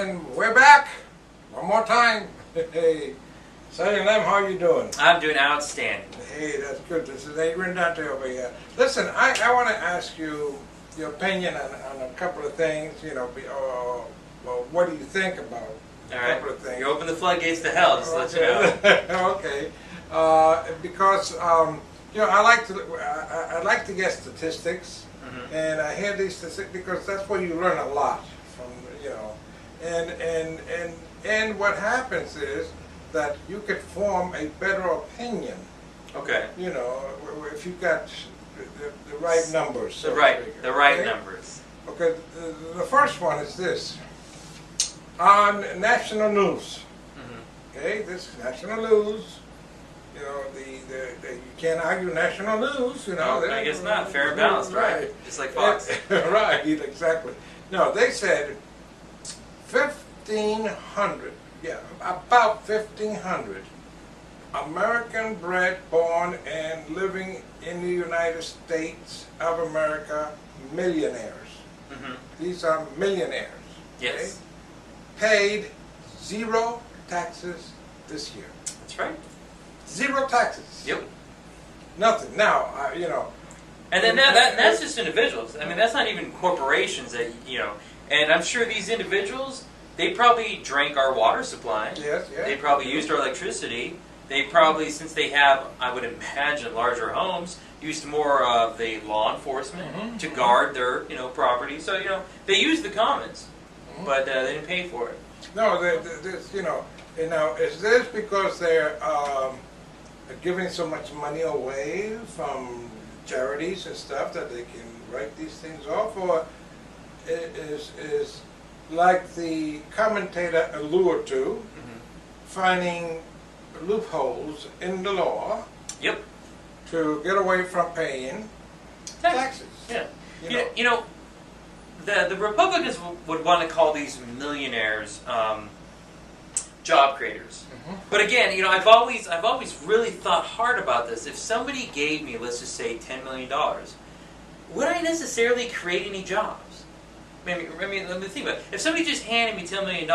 And we're back one more time. Hey, Sonny Lem, how are you doing? I'm doing outstanding. Hey, that's good. This is Adrian Dante over here. Listen, I want to ask you your opinion on a couple of things. You know, well, what do you think about a couple of things? You open the floodgates to hell, just to let you know. Okay. Because you know, I like to get statistics, and I hear these statistics because that's where you learn a lot from. You know, and what happens is that you could form a better opinion. Okay. You know, if you got the right numbers. The right numbers. Okay. The first one is this. On national news. Okay, this is national news. You know, you can't argue national news. You know. I guess not. Fair and balanced, right? Just like Fox. Right. Exactly. No, they said 1,500. Yeah, about 1,500 American-bred, born and living in the United States of America millionaires. These are millionaires. Yes. Okay? Paid zero taxes this year. That's right. Zero taxes. Yep. Nothing. Now, you know. And then that's just individuals. I mean, that's not even corporations that, you know. And I'm sure these individuals, they probably drank our water supply. Yes, yes. They probably used our electricity. They probably, since they have, I would imagine, larger homes, used more of the law enforcement to guard their, you know, property. So, you know, they used the commons, but they didn't pay for it. No, this, you know, is this because they're giving so much money away from charities and stuff that they can write these things off, or is like the commentator allured to, finding loopholes in the law to get away from paying taxes? Yeah. You know, the Republicans would want to call these millionaires job creators. But again, you know, I've always really thought hard about this. If somebody gave me, let's just say, $10 million, would I necessarily create any jobs? I mean, let me think about it. If somebody just handed me $10 million,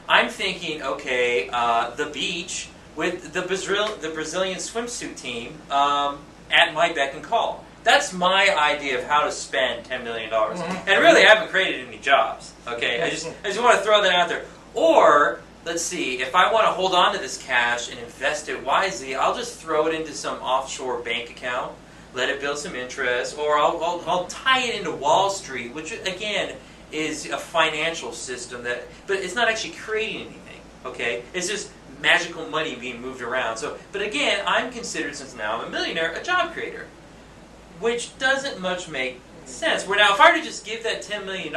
I'm thinking, okay, the beach with the Brazilian swimsuit team at my beck and call. That's my idea of how to spend $10 million. And really, I haven't created any jobs. Okay, I just want to throw that out there. Or, let's see, if I want to hold on to this cash and invest it wisely, I'll just throw it into some offshore bank account, let it build some interest, or I'll tie it into Wall Street, which again is a financial system but it's not actually creating anything. Okay, it's just magical money being moved around. So, but again, I'm considered, since now I'm a millionaire, a job creator, which doesn't much make sense. Where now, if I were to just give that $10 million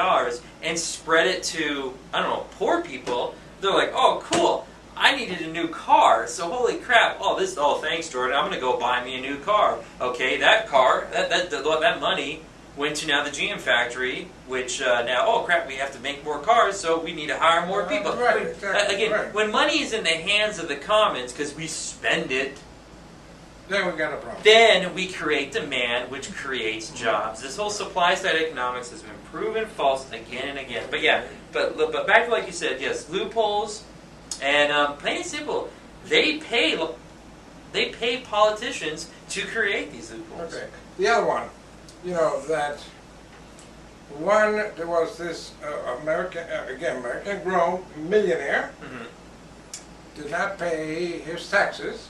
and spread it to, I don't know, poor people, they're like, oh, cool, I needed a new car, so holy crap, oh, thanks, Jordan, I'm going to go buy me a new car. Okay, that car, that money went to now the GM factory, which now, oh crap, we have to make more cars, so we need to hire more people. Right, exactly. Again, when money is in the hands of the commons, because we spend it, then we got a problem. then we create demand, which creates jobs. This whole supply-side economics has been proven false again and again. But yeah, but back to like you said, yes, loopholes, and plain and simple, they pay politicians to create these loopholes. Okay. The other one, you know, that there was this American-grown millionaire, did not pay his taxes.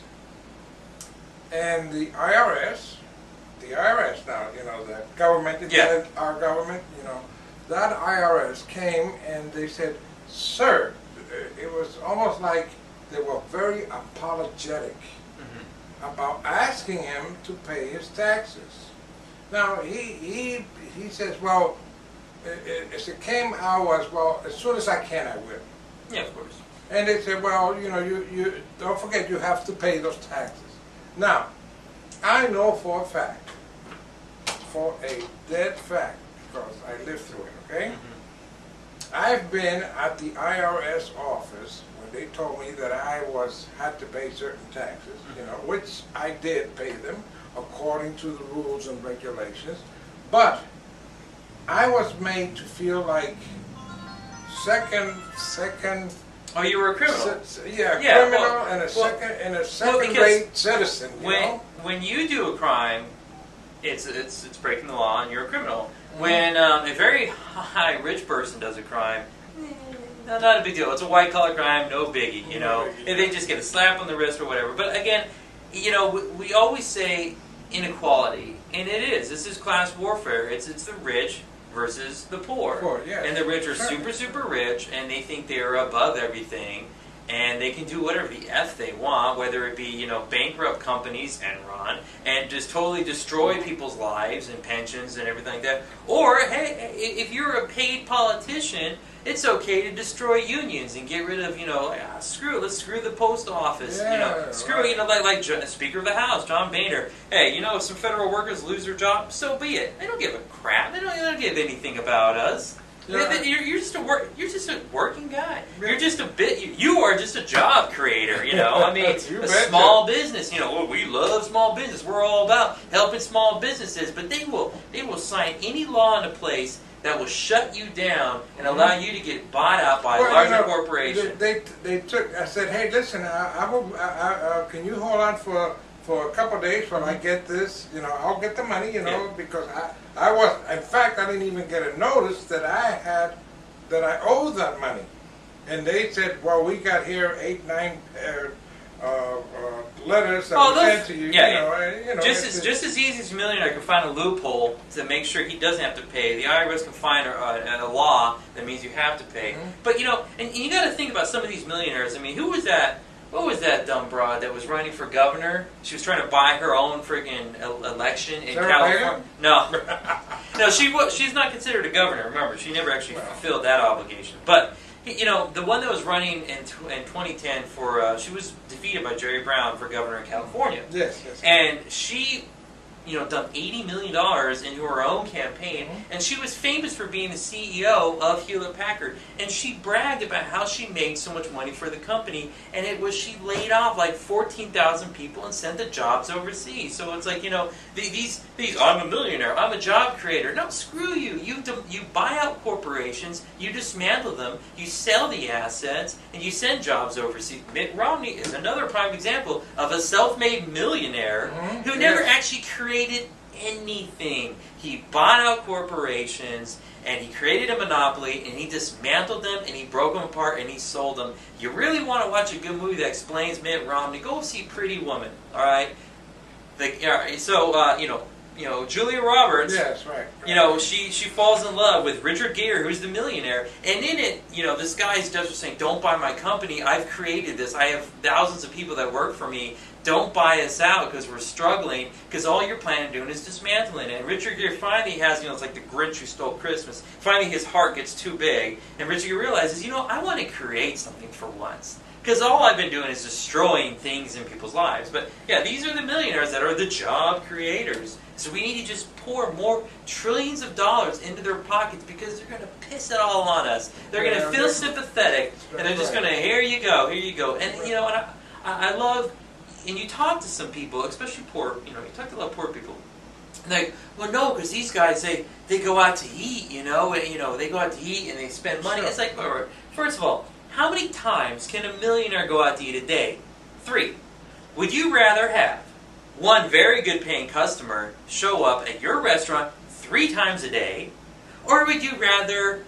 And the IRS now, you know, the government, our government, you know, that IRS came and they said, sir, it was almost like they were very apologetic about asking him to pay his taxes. Now, he says, well, as it came out was, well, as soon as I can, I will. Yeah, of course. And they said, well, you know, you don't forget, you have to pay those taxes. Now, I know for a dead fact, because I lived through it, okay? I've been at the IRS office when they told me that I had to pay certain taxes, you know, which I did pay them according to the rules and regulations, but I was made to feel like second. Oh, you were a criminal. Criminal well, and a well, second-rate citizen. When you do a crime, it's breaking the law, and you're a criminal. When a very high rich person does a crime, not a big deal. It's a white-collar crime, no biggie, you know. And they just get a slap on the wrist or whatever. But again, you know, we always say inequality, and it is. This is class warfare. It's the rich versus the poor. Yes. And the rich are super, super rich, and they think they are above everything, and they can do whatever the F they want, whether it be, you know, bankrupt companies, Enron, and just totally destroy people's lives and pensions and everything like that. Or, hey, if you're a paid politician, it's okay to destroy unions and get rid of, you know, let's screw the post office, you know, you know, like Speaker of the House, John Boehner. Hey, you know, if some federal workers lose their job, so be it. They don't give a crap. They don't give anything about us. Yeah. You're just a working guy. You're just you are just a job creator, you know. I mean, a small business, you know. We love small business. We're all about helping small businesses, but they will sign any law into place that will shut you down and allow you to get bought out by a larger corporation. They took. I said, hey, listen, can you hold on for a couple of days while I get this? You know, I'll get the money. You know, because I was. In fact, I didn't even get a notice that I owed that money, and they said, well, we got here 8, 9. Letters that we sent to you. You know, just as easy as a millionaire can find a loophole to make sure he doesn't have to pay. The IRS can find a law that means you have to pay. But you know, and you got to think about some of these millionaires. I mean, who was that? What was that dumb broad that was running for governor? She was trying to buy her own friggin' election in California. No, no, she's not considered a governor. Remember, she never actually fulfilled that obligation. But you know, the one that was running in 2010 for, she was defeated by Jerry Brown for governor in California. Yes. And she, you know, dumped $80 million into her own campaign, and she was famous for being the CEO of Hewlett-Packard. And she bragged about how she made so much money for the company, and it was she laid off like 14,000 people and sent the jobs overseas. So it's like, you know, these I'm a millionaire, I'm a job creator. No, screw you. You buy out corporations, you dismantle them, you sell the assets, and you send jobs overseas. Mitt Romney is another prime example of a self-made millionaire who never actually created anything. He bought out corporations, and he created a monopoly, and he dismantled them, and he broke them apart, and he sold them. You really want to watch a good movie that explains Mitt Romney, go see Pretty Woman, all right? You know, Julia Roberts. Yes, right. You know, she falls in love with Richard Gere, who's the millionaire. And in it, you know, this guy's just saying, "Don't buy my company. I've created this. I have thousands of people that work for me. Don't buy us out because we're struggling. Because all you're planning on doing is dismantling it." And Richard Gere finally has, you know, it's like the Grinch who stole Christmas. Finally, his heart gets too big, and Richard Gere realizes, you know, I want to create something for once. Because all I've been doing is destroying things in people's lives. But yeah, these are the millionaires that are the job creators. So we need to just pour more trillions of dollars into their pockets because they're going to piss it all on us. They're going to feel sympathetic, and they're just going to, here you go. And you know, and I love, and you talk to some people, especially poor, you know, you talk to a lot of poor people. And they're like, well, no, because these guys, they go out to eat, you know, and, they go out to eat and they spend money. It's like, first of all, how many times can a millionaire go out to eat a day? 3. Would you rather have one very good paying customer show up at your restaurant 3 times a day, or would you rather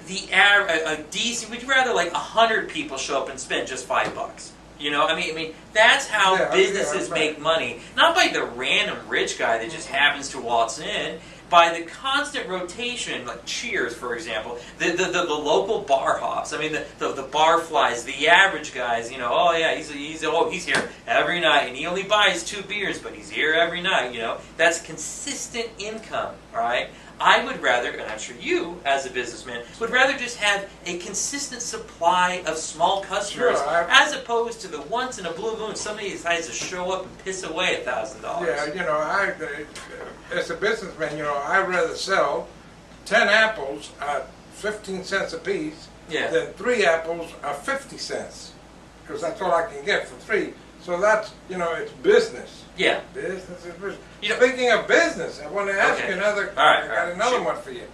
would you rather like 100 people show up and spend just $5? You know, I mean that's how businesses make money, not by the random rich guy that just happens to waltz in. By the constant rotation, like Cheers, for example, the local bar hops. I mean, the bar flies, the average guys. You know, oh yeah, he's here every night, and he only buys 2 beers, but he's here every night. You know, that's consistent income, right? I would rather, and I'm sure you, as a businessman, would rather just have a consistent supply of small customers, as opposed to the once in a blue moon somebody decides to show up and piss away $1,000. Yeah, you know, as a businessman, you know, I'd rather sell 10 apples at 15 cents a piece than 3 apples at 50 cents, because that's all I can get for 3. So that's, you know, it's business. Yeah. Business is business. You know, speaking of business, I want to ask you another. I got another one for you.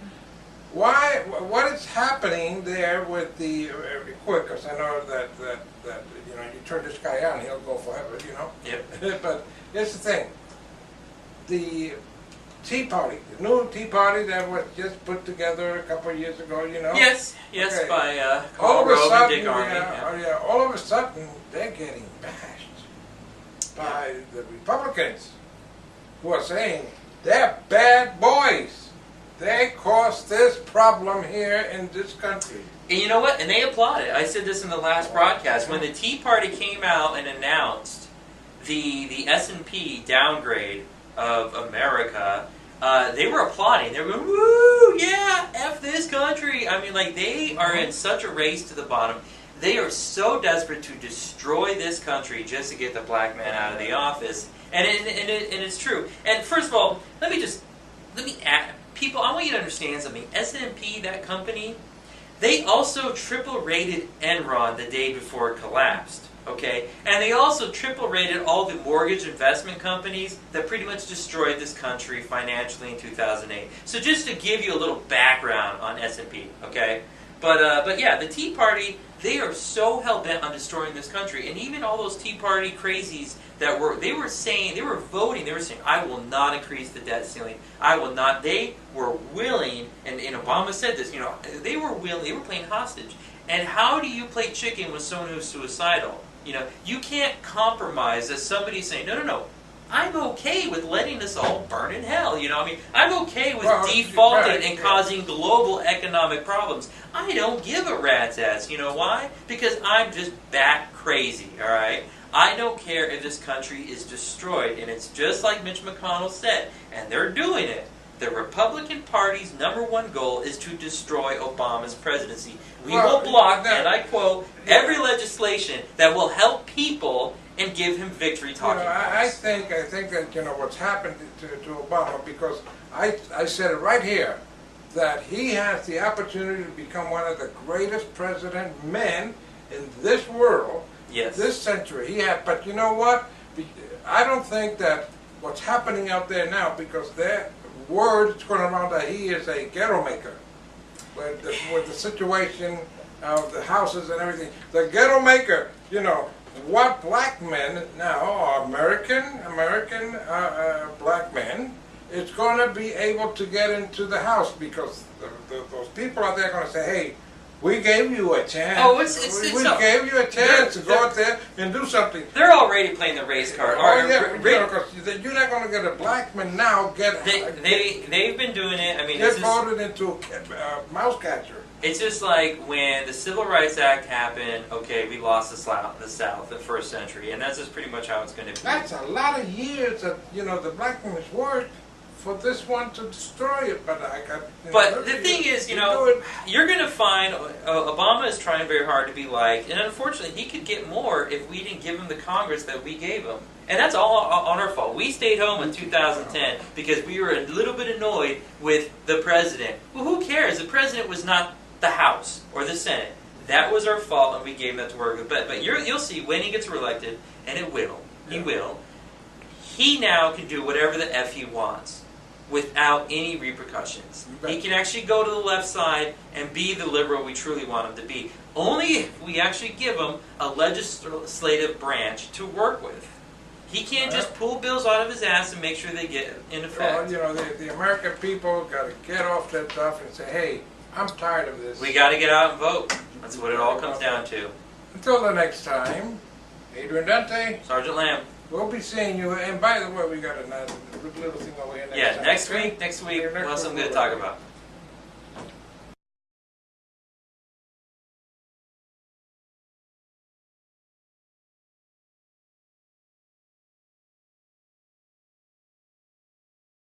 why? What is happening there with the quick? Because I know that you know, you turn this guy on, he'll go forever. You know. Yep. But here's the thing: the Tea Party, the new Tea Party that was just put together a couple of years ago. You know. Yes. Okay. By all Karl of a Rove sudden, and Dick Armey. all of a sudden, they're getting bashed by the Republicans, who are saying they're bad boys. They caused this problem here in this country. And you know what? And they applaud it. I said this in the last broadcast. When the Tea Party came out and announced the S&P downgrade of America, they were applauding. They were going, woo, yeah, F this country. I mean, like, they are in such a race to the bottom. They are so desperate to destroy this country just to get the black man out of the office. And it's true. And first of all, let me add, people, I want you to understand something. S&P, that company, they also triple rated Enron the day before it collapsed. Okay? And they also triple rated all the mortgage investment companies that pretty much destroyed this country financially in 2008. So just to give you a little background on S&P, okay? But yeah, the Tea Party, they are so hell-bent on destroying this country. And even all those Tea Party crazies that were voting, they were saying, I will not increase the debt ceiling. I will not. They were willing, and Obama said this, you know, they were willing, they were playing hostage. And how do you play chicken with someone who's suicidal? You know, you can't compromise as somebody saying, no, I'm okay with letting us all burn in hell. You know, I mean, I'm okay with defaulting and causing global economic problems. I don't give a rat's ass. You know why? Because I'm just bat crazy, all right? I don't care if this country is destroyed, and it's just like Mitch McConnell said, and they're doing it. The Republican Party's #1 goal is to destroy Obama's presidency. We will block, and I quote, every legislation that will help people and give him victory talking points. I think that, you know, what's happened to Obama, because I said it right here, that he has the opportunity to become one of the greatest president men in this world, this century. But you know what? I don't think that what's happening out there now, because their word's going around that he is a ghetto maker, with the situation of the houses and everything. The ghetto maker, you know, what black men now, are American black men, is going to be able to get into the house, because those people out there are going to say, hey, we gave you a chance. Oh, we gave you a chance to go out there and do something. They're already playing the race card. Oh, yeah, because you're not going to get a black man now they've been doing it. I mean, get voted into a mouse catcher. It's just like when the Civil Rights Act happened, okay, we lost the South, the first century, and that's just pretty much how it's going to be. That's a lot of years that, you know, the black man has worked for this one to destroy it, but the thing is, you know, you're going to find Obama is trying very hard to be like, and unfortunately, he could get more if we didn't give him the Congress that we gave him. And that's all on our fault. We stayed home in 2010 because we were a little bit annoyed with the president. Well, who cares? The president was not the House or the Senate. That was our fault, and we gave him that to work with. But you'll see when he gets reelected, and it will. He will. He now can do whatever the F he wants without any repercussions. He can actually go to the left side and be the liberal we truly want him to be. Only if we actually give him a legislative branch to work with. He can't just pull bills out of his ass and make sure they get in effect. Well, you know, the American people got to get off that stuff and say, hey, I'm tired of this. We got to get out and vote. That's what it all comes down to. Until the next time, Adrian Dante, Sergeant Lamb. We'll be seeing you. And by the way, we got a little thing over here. Next week we'll have something good to talk about.